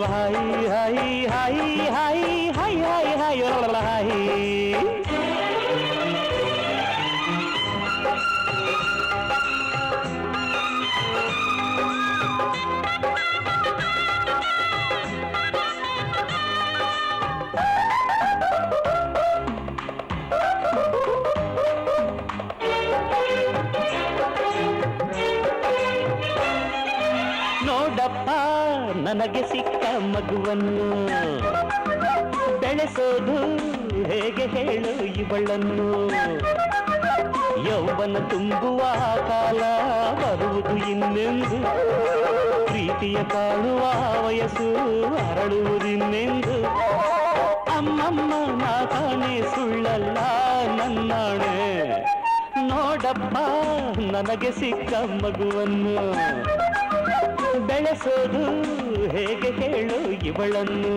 hi hi hi hi hi hi hi hi ನೋಡಪ್ಪ ನನಗೆ ಸಿಕ್ಕ ಮಗುವನ್ನು ಬೆಳೆಸೋದು ಹೇಗೆ ಹೇಳು ಇವಳನ್ನು ಯೌವನ ತುಂಬುವ ಕಾಲ ಬರುವುದು ಇನ್ನೆಂದು ಪ್ರೀತಿಯ ಕಾಣುವ ವಯಸ್ಸು ಅರಳುವುದಿನ್ನೆಂದು ಅಮ್ಮಮ್ಮ ಮಾತಾನೆ ಸುಳ್ಳಲ್ಲ ನನ್ನಾಣೆ ನೋಡಪ್ಪ ನನಗೆ ಸಿಕ್ಕ ಮಗುವನ್ನು ಬೆಳೆಸೋದು ಹೇಗೆ ಹೇಳು ಇವಳನ್ನು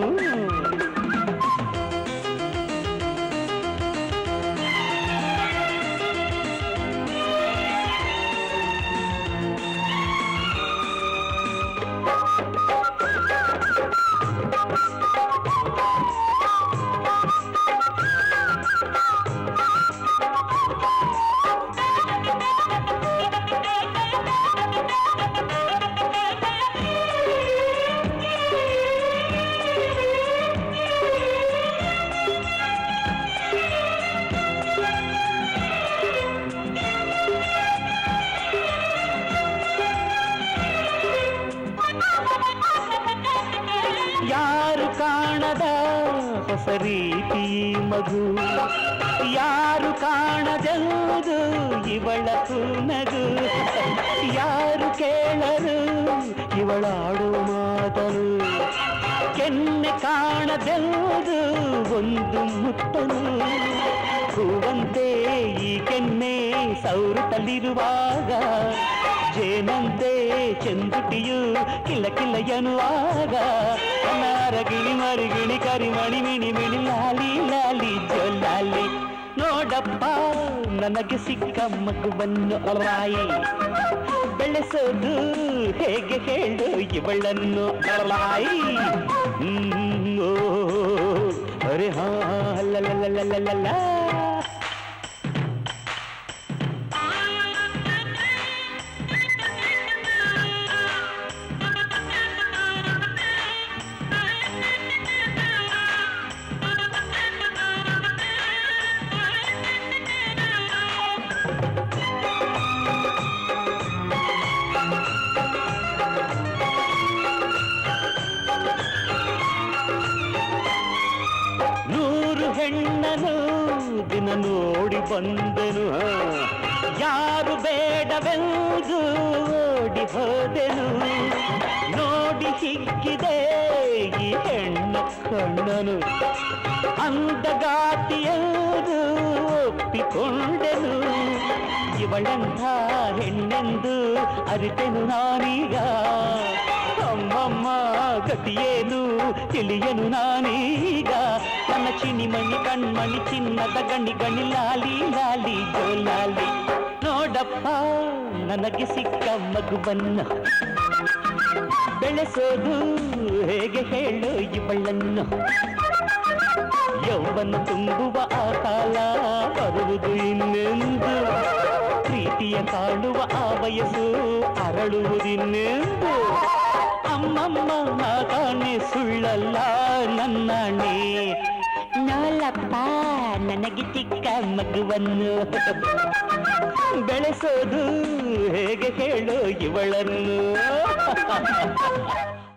ಯಾರು ಕಾಣದ ಹೊಸ ರೀತಿ ಮಗು ಯಾರು ಕಾಣದೆಂದು ಇವಳ ನಗು ಯಾರು ಕೇಳರು ಇವಳಾಡು ಮಾತನು ಕೆನ್ನೆ ಕಾಣದೆಂದು ಒಂದು ಮುಟ್ಟನು ಹೂವಂತೆ ಈ ಕೆನ್ನೆ ಸೌರುತ್ತಲಿರುವಾಗ ಜೇನಂತೆ ಚಂದುಟಿಯು ಕಿಲ್ಲ ಕಿಲ್ಲ ಎನ್ನುವಾಗ ನಾರಗಿಣಿ ಮರಿಗಿಣಿ ಕರಿಮಣಿ ಮಿಣಿ ಮಿಣಿ ಲಾಲಿ ಲಾಲಿ ಜೊಲ್ಲಾಲಿ ನೋಡಪ್ಪ ನನಗೆ ಸಿಕ್ಕ ಮಗುವನ್ನು ಅಲಾಯಿ ಬೆಳೆಸೋದು ಹೇಗೆ ಹೇಳು ಇವಳನ್ನು ಅಲಾಯಿ ಅರೆ ಹಾ ಲಲ್ಲ ಹೆಣ್ಣನು ದಿನ ನೋಡಿ ಬಂದೆನು ಯಾರು ಬೇಡವೆಂದು ಓಡಿ ಹೋದೆನು ನೋಡಿ ಹಿಗ್ಗಿದೆ ಈ ಹೆಣ್ಣ ಕಣ್ಣನು ಅಂದಗಾತಿಯೆಂದು ಒಪ್ಪಿಕೊಂಡೆನು ಇವಳಂಥ ಹೆಣ್ಣೆಂದು ಅರಿತೆನು ನಾನೀಗ ಅಮ್ಮಮ್ಮ ಗತಿಯೇನು ತಿಳಿಯನು ನಾನೀಗ ನನ್ನ ಚಿನಿಮಣಿ ಕಣ್ಮಣಿ ಚಿನ್ನದ ಗಣಿ ಗಣಿ ಲಾಲಿ ಲಾಲಿ ಜೋಲಾಲಿ ನೋಡಪ್ಪ ನನಗೆ ಸಿಕ್ಕ ಮಗುವನ್ನು ಬೆಳೆಸೋದು ಹೇಗೆ ಹೇಳು ಇವಳನ್ನು ಯೌವನ ತುಂಬುವ ಆ ಕಾಲ ಬರುವುದು ಇನ್ನೆಂದು ಪ್ರೀತಿಯ ಕಾಣುವ ಆ ವಯಸ್ಸು ಅರಳುವುದಿನ್ನೆಂದು ಅಮ್ಮಮ್ಮ ಮಾತಾನೆ ಸುಳ್ಳಲ್ಲ ನನ್ನಾಣೆ ನೋಲಪ್ಪ ನನಗೆ ಚಿಕ್ಕ ಮಗುವನ್ನು ಬೆಳೆಸೋದು ಹೇಗೆ ಹೇಳು ಇವಳನ್ನು